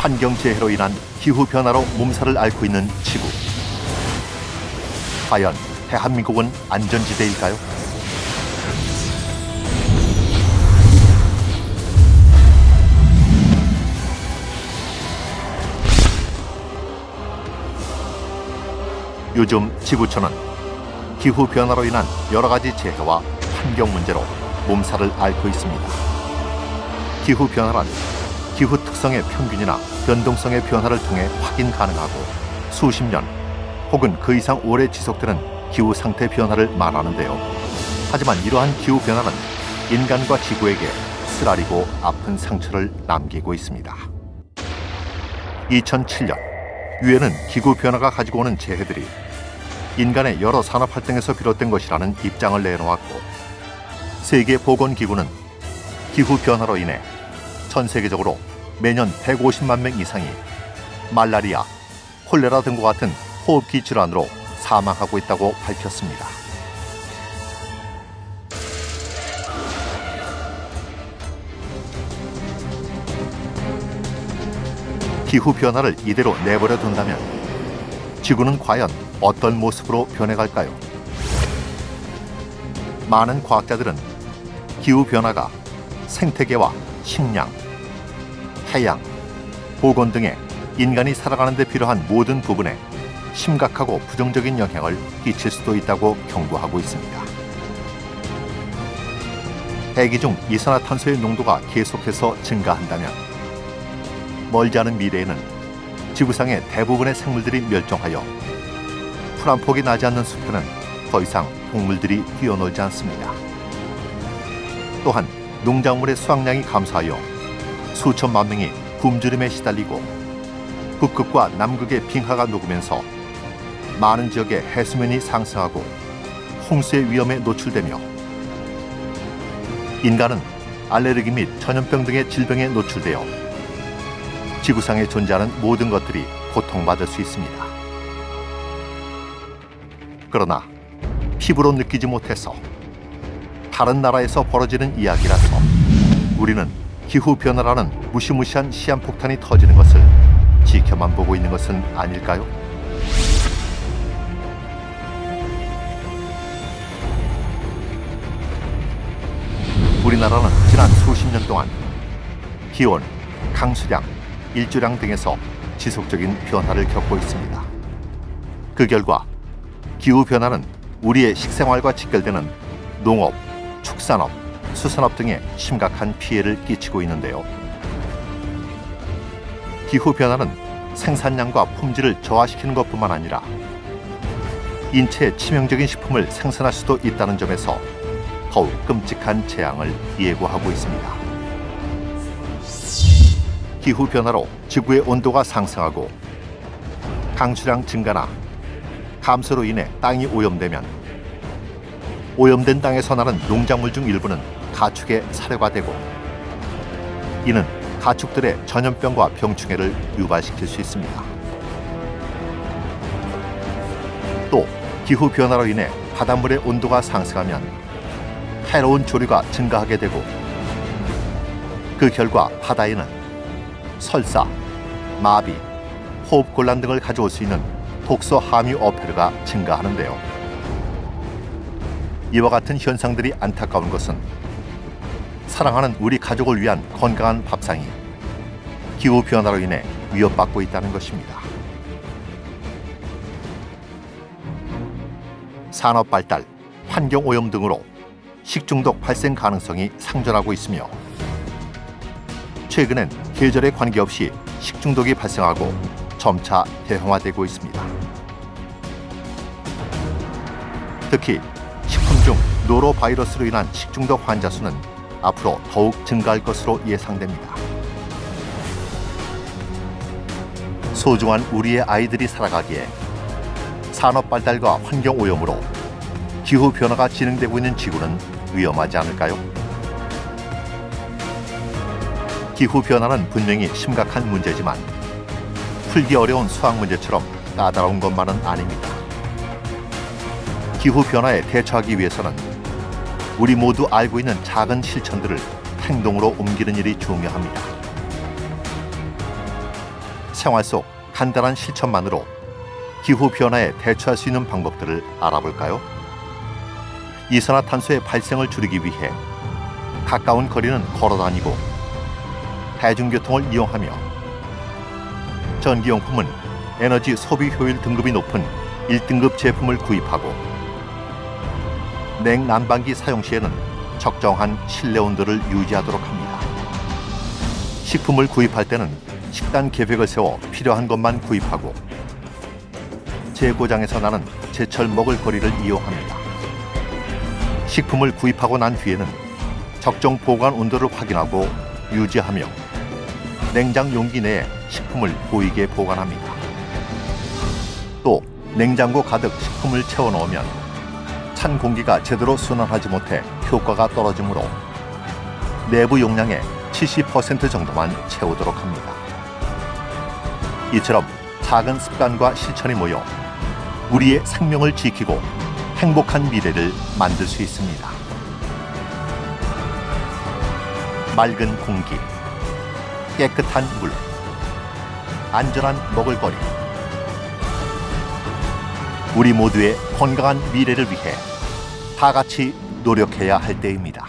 환경재해로 인한 기후변화로 몸살을 앓고 있는 지구. 과연 대한민국은 안전지대일까요? 요즘 지구촌은 기후변화로 인한 여러 가지 재해와 환경 문제로 몸살을 앓고 있습니다. 기후변화란 기후 특성의 평균이나 변동성의 변화를 통해 확인 가능하고 수십 년 혹은 그 이상 오래 지속되는 기후 상태 변화를 말하는데요. 하지만 이러한 기후 변화는 인간과 지구에게 쓰라리고 아픈 상처를 남기고 있습니다. 2007년 유엔은 기후 변화가 가지고 오는 재해들이 인간의 여러 산업 활동에서 비롯된 것이라는 입장을 내놓았고, 세계보건기구는 기후 변화로 인해 전 세계적으로 매년 150만 명 이상이 말라리아, 콜레라 등과 같은 호흡기 질환으로 사망하고 있다고 밝혔습니다. 기후 변화를 이대로 내버려 둔다면 지구는 과연 어떤 모습으로 변해갈까요? 많은 과학자들은 기후 변화가 생태계와 식량, 해양, 보건 등의 인간이 살아가는 데 필요한 모든 부분에 심각하고 부정적인 영향을 끼칠 수도 있다고 경고하고 있습니다. 대기 중 이산화탄소의 농도가 계속해서 증가한다면 멀지 않은 미래에는 지구상의 대부분의 생물들이 멸종하여 풀 한 폭이 나지 않는 숲에는 더 이상 동물들이 뛰어놀지 않습니다. 또한 농작물의 수확량이 감소하여 수천만 명이 굶주림에 시달리고 북극과 남극의 빙하가 녹으면서 많은 지역의 해수면이 상승하고 홍수의 위험에 노출되며 인간은 알레르기 및 전염병 등의 질병에 노출되어 지구상에 존재하는 모든 것들이 고통받을 수 있습니다. 그러나 피부로 느끼지 못해서 다른 나라에서 벌어지는 이야기라서 우리는 기후변화라는 무시무시한 시한폭탄이 터지는 것을 지켜만 보고 있는 것은 아닐까요? 우리나라는 지난 수십 년 동안 기온, 강수량, 일조량 등에서 지속적인 변화를 겪고 있습니다. 그 결과 기후변화는 우리의 식생활과 직결되는 농업, 축산업, 수산업 등에 심각한 피해를 끼치고 있는데요. 기후변화는 생산량과 품질을 저하시키는 것뿐만 아니라 인체에 치명적인 식품을 생산할 수도 있다는 점에서 더욱 끔찍한 재앙을 예고하고 있습니다. 기후변화로 지구의 온도가 상승하고 강수량 증가나 감소로 인해 땅이 오염되면 오염된 땅에서 나는 농작물 중 일부는 가축의 사료가 되고 이는 가축들의 전염병과 병충해를 유발시킬 수 있습니다. 또 기후변화로 인해 바닷물의 온도가 상승하면 해로운 조류가 증가하게 되고 그 결과 바다에는 설사, 마비, 호흡곤란 등을 가져올 수 있는 독소 함유 어패류가 증가하는데요. 이와 같은 현상들이 안타까운 것은 사랑하는 우리 가족을 위한 건강한 밥상이 기후변화로 인해 위협받고 있다는 것입니다. 산업 발달, 환경오염 등으로 식중독 발생 가능성이 상존하고 있으며 최근엔 계절에 관계없이 식중독이 발생하고 점차 대형화되고 있습니다. 특히 식품 중 노로바이러스로 인한 식중독 환자 수는 앞으로 더욱 증가할 것으로 예상됩니다. 소중한 우리의 아이들이 살아가기에 산업 발달과 환경 오염으로 기후 변화가 진행되고 있는 지구는 위험하지 않을까요? 기후 변화는 분명히 심각한 문제지만 풀기 어려운 수학 문제처럼 까다로운 것만은 아닙니다. 기후 변화에 대처하기 위해서는 우리 모두 알고 있는 작은 실천들을 행동으로 옮기는 일이 중요합니다. 생활 속 간단한 실천만으로 기후변화에 대처할 수 있는 방법들을 알아볼까요? 이산화탄소의 발생을 줄이기 위해 가까운 거리는 걸어다니고 대중교통을 이용하며 전기용품은 에너지 소비 효율 등급이 높은 1등급 제품을 구입하고 냉난방기 사용 시에는 적정한 실내 온도를 유지하도록 합니다. 식품을 구입할 때는 식단 계획을 세워 필요한 것만 구입하고 재고장에서 나는 제철 먹을거리를 이용합니다. 식품을 구입하고 난 뒤에는 적정 보관 온도를 확인하고 유지하며 냉장 용기 내에 식품을 고이게 보관합니다. 또 냉장고 가득 식품을 채워 넣으면 찬 공기가 제대로 순환하지 못해 효과가 떨어지므로 내부 용량의 70% 정도만 채우도록 합니다. 이처럼 작은 습관과 실천이 모여 우리의 생명을 지키고 행복한 미래를 만들 수 있습니다. 맑은 공기, 깨끗한 물, 안전한 먹을거리. 우리 모두의 건강한 미래를 위해 다 같이 노력해야 할 때입니다.